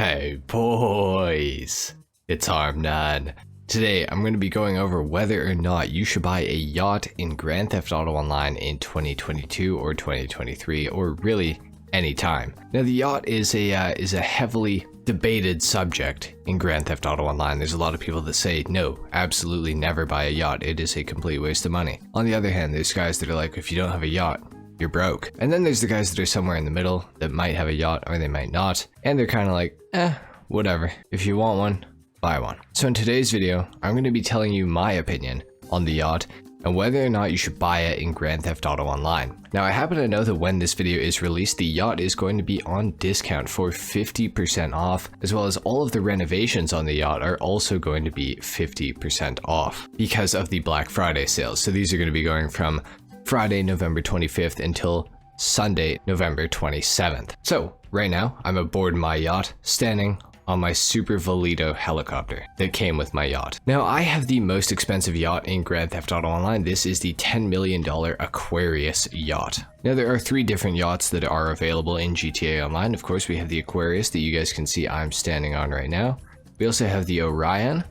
Hey boys, it's HarmNone. Today I'm going to be going over whether or not you should buy a yacht in Grand Theft Auto Online in 2022 or 2023, or really any time. Now the yacht is a heavily debated subject in Grand Theft Auto Online. There's a lot of people that say no, absolutely never buy a yacht. It is a complete waste of money. On the other hand, there's guys that are like, if you don't have a yacht, you're broke. And then there's the guys that are somewhere in the middle that might have a yacht or they might not, and they're kind of like, whatever. If you want one, buy one. So in today's video, I'm going to be telling you my opinion on the yacht and whether or not you should buy it in Grand Theft Auto Online. Now I happen to know that when this video is released, the yacht is going to be on discount for 50% off, as well as all of the renovations on the yacht are also going to be 50% off because of the Black Friday sales. So these are going to be going from Friday, November 25th until Sunday, November 27th. So right now I'm aboard my yacht, standing on my Super Valido helicopter that came with my yacht. Now I have the most expensive yacht in Grand Theft Auto Online. This is the $10 million Aquarius yacht. Now there are three different yachts that are available in GTA Online. Of course, we have the Aquarius that you guys can see I'm standing on right now. We also have the Orion,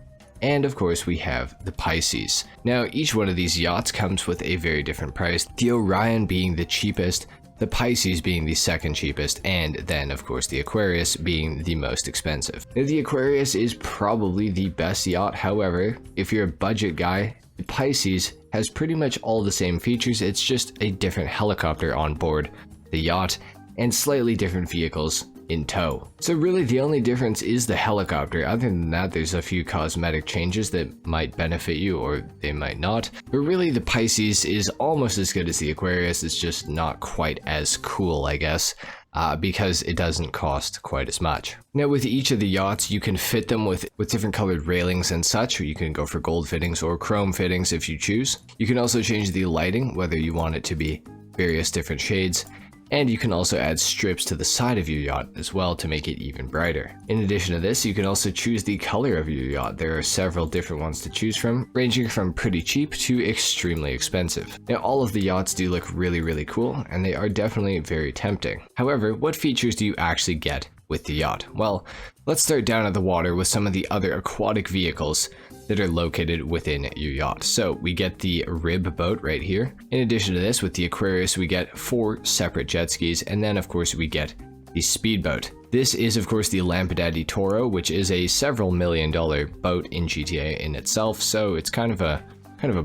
and of course we have the Pisces. Now each one of these yachts comes with a very different price, the Orion being the cheapest, the Pisces being the second cheapest, and then of course the Aquarius being the most expensive. Now the Aquarius is probably the best yacht. However, if you're a budget guy, the Pisces has pretty much all the same features. It's just a different helicopter on board the yacht and slightly different vehicles in tow. So really the only difference is the helicopter. Other than that, there's a few cosmetic changes that might benefit you or they might not. But really the Pisces is almost as good as the Aquarius. It's just not quite as cool, I guess, because it doesn't cost quite as much. Now with each of the yachts, you can fit them with different colored railings and such, or you can go for gold fittings or chrome fittings if you choose. You can also change the lighting, whether you want it to be various different shades. And you can also add strips to the side of your yacht as well to make it even brighter. In addition to this, you can also choose the color of your yacht. There are several different ones to choose from, ranging from pretty cheap to extremely expensive. Now all of the yachts do look really cool, and they are definitely very tempting. However, what features do you actually get with the yacht? Well, let's start down at the water with some of the other aquatic vehicles that are located within your yacht. So we get the rib boat right here. In addition to this, with the Aquarius, we get 4 separate jet skis, and then of course we get the speedboat. This is of course the Lampadaddy Toro, which is a several $1 million boat in GTA in itself, so it's kind of a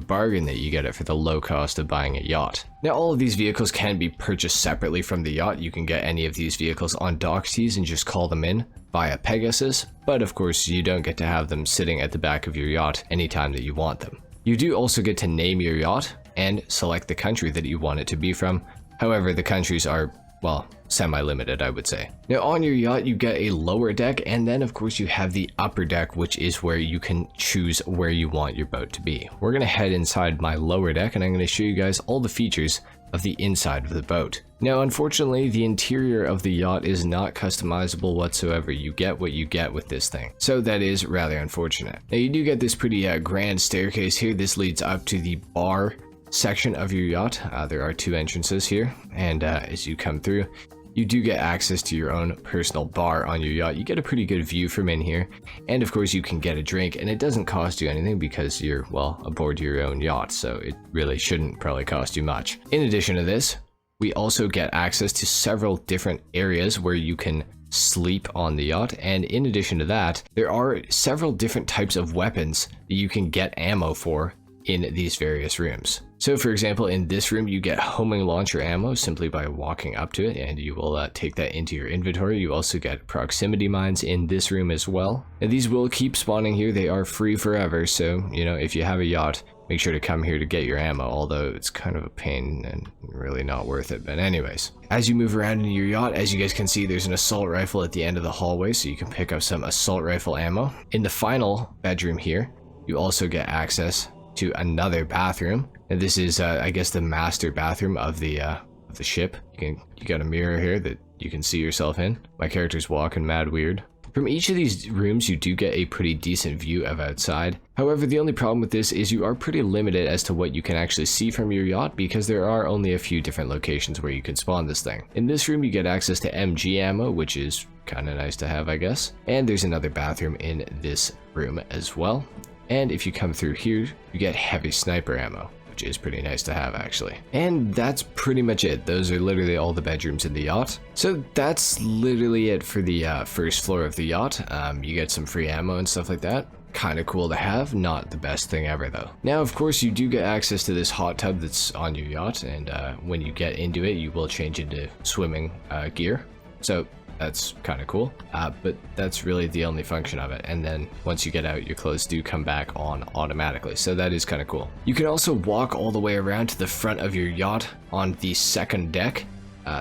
bargain that you get it for the low cost of buying a yacht. Now all of these vehicles can be purchased separately from the yacht. You can get any of these vehicles on Doxy's and just call them in via Pegasus, but of course you don't get to have them sitting at the back of your yacht anytime that you want them. You do also get to name your yacht and select the country that you want it to be from. However, the countries are, well, semi-limited, I would say. Now on your yacht, you get a lower deck, and then of course you have the upper deck, which is where you can choose where you want your boat to be. We're gonna head inside my lower deck, and I'm gonna show you guys all the features of the inside of the boat. Now unfortunately, the interior of the yacht is not customizable whatsoever. You get what you get with this thing, so that is rather unfortunate. Now you do get this pretty grand staircase here. This leads up to the bar section of your yacht. There are 2 entrances here, and as you come through, you do get access to your own personal bar on your yacht. You get a pretty good view from in here, and of course you can get a drink, and it doesn't cost you anything because you're, well, aboard your own yacht, so it really shouldn't probably cost you much. In addition to this, we also get access to several different areas where you can sleep on the yacht, and in addition to that, there are several different types of weapons that you can get ammo for in these various rooms. So for example, in this room you get homing launcher ammo simply by walking up to it, and you will take that into your inventory. You also get proximity mines in this room as well, and these will keep spawning here. They are free forever, so you know, if you have a yacht, make sure to come here to get your ammo, although it's kind of a pain and really not worth it. But anyways, as you move around in your yacht, as you guys can see, there's an assault rifle at the end of the hallway, so you can pick up some assault rifle ammo. In the final bedroom here, you also get access to another bathroom, and this is I guess the master bathroom of the ship. You got a mirror here that you can see yourself in. My character's walking mad weird. From each of these rooms, you do get a pretty decent view of outside. However, the only problem with this is you are pretty limited as to what you can actually see from your yacht, because there are only a few different locations where you can spawn this thing. In this room, you get access to MG ammo, which is kind of nice to have, I guess. And there's another bathroom in this room as well. And if you come through here, you get heavy sniper ammo, which is pretty nice to have actually. And that's pretty much it. Those are literally all the bedrooms in the yacht. So that's literally it for the first floor of the yacht. You get some free ammo and stuff like that. Kind of cool to have, not the best thing ever though. Now of course you do get access to this hot tub that's on your yacht, and when you get into it you will change into swimming gear. So that's kind of cool, but that's really the only function of it. And then once you get out, your clothes do come back on automatically, so that is kind of cool. You can also walk all the way around to the front of your yacht on the second deck.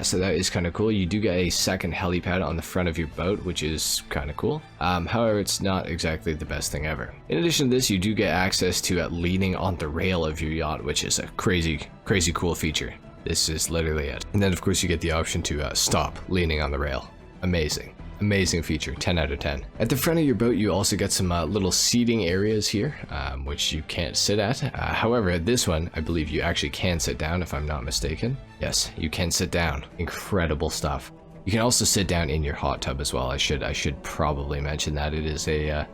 So that is kind of cool. You do get a second helipad on the front of your boat, which is kind of cool. However, it's not exactly the best thing ever. In addition to this, you do get access to leaning on the rail of your yacht, which is a crazy cool feature. This is literally it. And then of course you get the option to stop leaning on the rail. Amazing feature, 10 out of 10. At the front of your boat, you also get some little seating areas here, which you can't sit at. However, at this one, I believe you actually can sit down, if I'm not mistaken. Yes, you can sit down. Incredible stuff. You can also sit down in your hot tub as well. I should probably mention that. It is a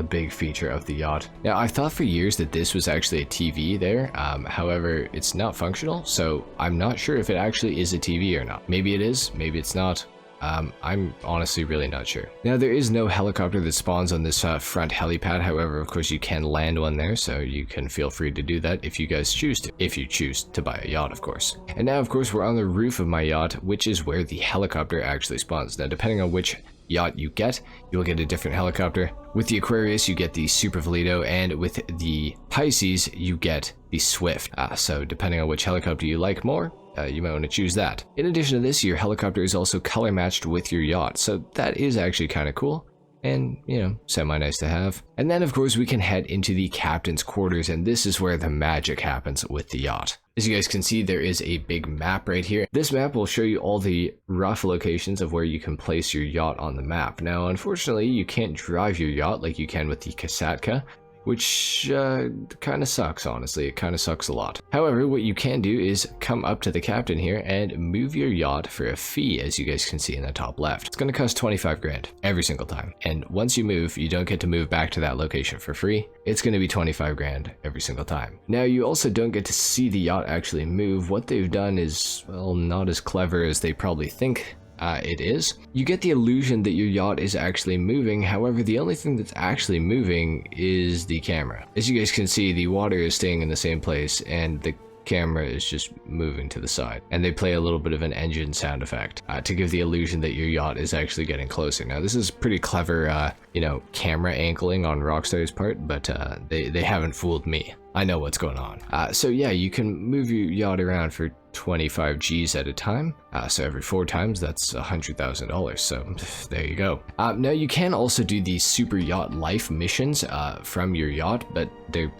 big feature of the yacht. Now, I thought for years that this was actually a TV there. However, it's not functional, so I'm not sure if it actually is a TV or not. Maybe it is, maybe it's not. I'm honestly really not sure. Now, there is no helicopter that spawns on this front helipad. However, of course, you can land one there, so you can feel free to do that if you guys choose to. If you choose to buy a yacht, of course. And now, of course, we're on the roof of my yacht, which is where the helicopter actually spawns. Now, depending on which yacht you get, you'll get a different helicopter. With the Aquarius, you get the Super Velito, and with the Pisces, you get the Swift. So depending on which helicopter you like more, you might want to choose that. In addition to this, your helicopter is also color matched with your yacht, so that is actually kind of cool. And, you know, semi-nice to have. And then, of course, we can head into the captain's quarters, and this is where the magic happens with the yacht. As you guys can see, there is a big map right here. This map will show you all the rough locations of where you can place your yacht on the map. Now, unfortunately, you can't drive your yacht like you can with the Kasatka, which kind of sucks, honestly. It kind of sucks a lot. However, what you can do is come up to the captain here and move your yacht for a fee, as you guys can see in the top left. It's going to cost 25 grand every single time. And once you move, you don't get to move back to that location for free. It's going to be 25 grand every single time. Now, you also don't get to see the yacht actually move. What they've done is, well, not as clever as they probably think it is. You get the illusion that your yacht is actually moving. However, the only thing that's actually moving is the camera. As you guys can see, the water is staying in the same place and the camera is just moving to the side. And they play a little bit of an engine sound effect to give the illusion that your yacht is actually getting closer. Now, this is pretty clever, you know, camera angling on Rockstar's part, but they haven't fooled me. I know what's going on. So yeah, you can move your yacht around for 25 G's at a time. So every 4 times, that's $100,000. So there you go. Now you can also do the Super Yacht Life missions from your yacht, but they're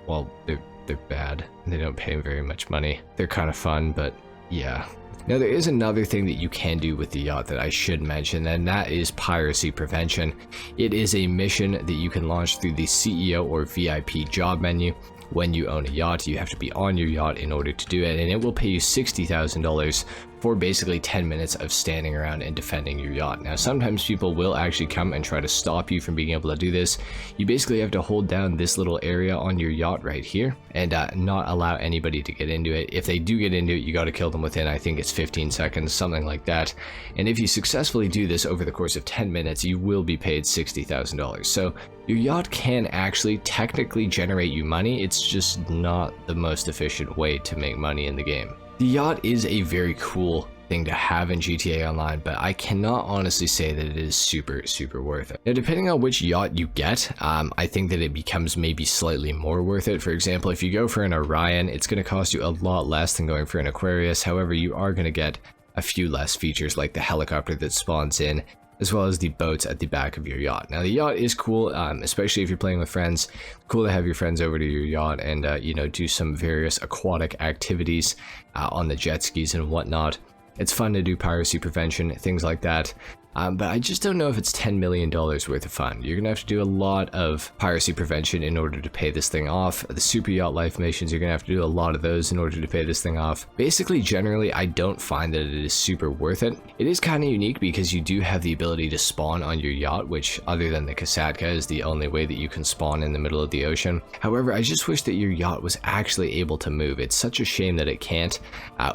bad. They don't pay very much money. They're kind of fun, but yeah. Now, there is another thing that you can do with the yacht that I should mention, and that is piracy prevention. It is a mission that you can launch through the CEO or VIP job menu. When you own a yacht, you have to be on your yacht in order to do it, and it will pay you $60,000 for basically 10 minutes of standing around and defending your yacht. Now, sometimes people will actually come and try to stop you from being able to do this. You basically have to hold down this little area on your yacht right here and not allow anybody to get into it. If they do get into it, you got to kill them within, I think it's 15 seconds, something like that. And if you successfully do this over the course of 10 minutes, you will be paid $60,000. So your yacht can actually technically generate you money. It's just not the most efficient way to make money in the game. The yacht is a very cool thing to have in GTA Online, but I cannot honestly say that it is super worth it. Now, depending on which yacht you get, I think that it becomes maybe slightly more worth it. For example, if you go for an Orion, it's going to cost you a lot less than going for an Aquarius. However, you are going to get a few less features like the helicopter that spawns in, as well as the boats at the back of your yacht. Now, the yacht is cool, especially if you're playing with friends. Cool to have your friends over to your yacht and, you know, do some various aquatic activities on the jet skis and whatnot. It's fun to do piracy prevention, things like that. But I just don't know if it's $10 million worth of fun. You're gonna have to do a lot of piracy prevention in order to pay this thing off. The super yacht life missions, you're gonna have to do a lot of those in order to pay this thing off. Basically, generally, I don't find that it is super worth it. It is kind of unique because you do have the ability to spawn on your yacht, which other than the Kasatka is the only way that you can spawn in the middle of the ocean. However, I just wish that your yacht was actually able to move. It's such a shame that it can't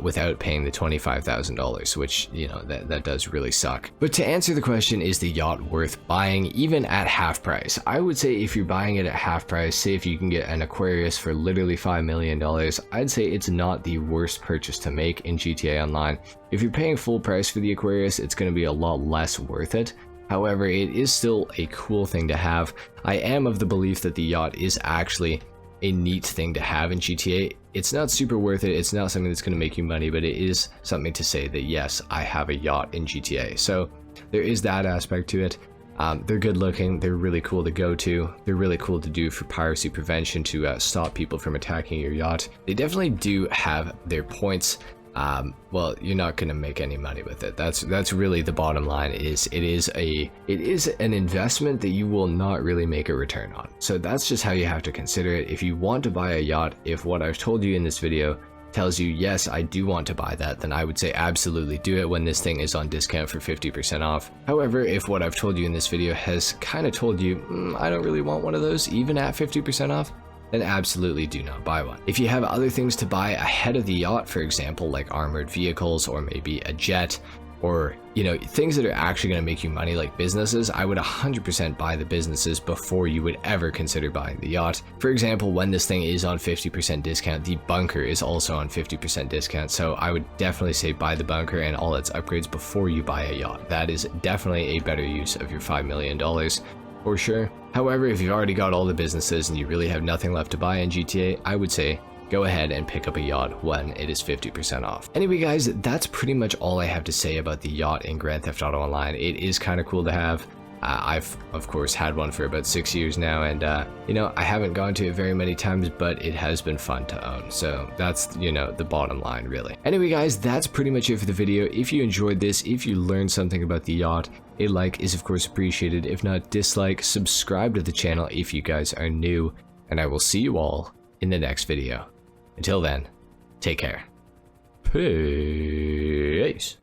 without paying the $25,000, which, you know, that does really suck. But to answer the question, is the yacht worth buying even at half price? I would say if you're buying it at half price, say if you can get an Aquarius for literally $5 million, I'd say it's not the worst purchase to make in GTA Online. If you're paying full price for the Aquarius, it's going to be a lot less worth it. However, it is still a cool thing to have. I am of the belief that the yacht is actually a neat thing to have in GTA. It's not super worth it, it's not something that's going to make you money, but it is something to say that yes, I have a yacht in GTA. So there is that aspect to it. They're good looking, they're really cool to go to, they're really cool to do for piracy prevention to stop people from attacking your yacht. They definitely do have their points. Well, you're not going to make any money with it. That's really the bottom line. It is an investment that you will not really make a return on. So that's just how you have to consider it. If you want to buy a yacht, if what I've told you in this video tells you yes, I do want to buy that, then I would say absolutely do it when this thing is on discount for 50% off. However, if what I've told you in this video has kind of told you I don't really want one of those even at 50% off, then absolutely do not buy one. If you have other things to buy ahead of the yacht, for example, like armored vehicles or maybe a jet, or, you know, things that are actually going to make you money like businesses, I would 100% buy the businesses before you would ever consider buying the yacht. For example, when this thing is on 50% discount, the bunker is also on 50% discount, so I would definitely say buy the bunker and all its upgrades before you buy a yacht. That is definitely a better use of your $5 million. For sure. However, if you've already got all the businesses and you really have nothing left to buy in GTA, I would say go ahead and pick up a yacht when it is 50% off. Anyway guys, that's pretty much all I have to say about the yacht in Grand Theft Auto Online. It is kind of cool to have. I've of course had one for about 6 years now, and you know, I haven't gone to it very many times, but it has been fun to own. So that's, you know, the bottom line really. Anyway guys, that's pretty much it for the video. If you enjoyed this, if you learned something about the yacht, a like is of course appreciated. If not, dislike, subscribe to the channel if you guys are new, and I will see you all in the next video. Until then, take care. Peace.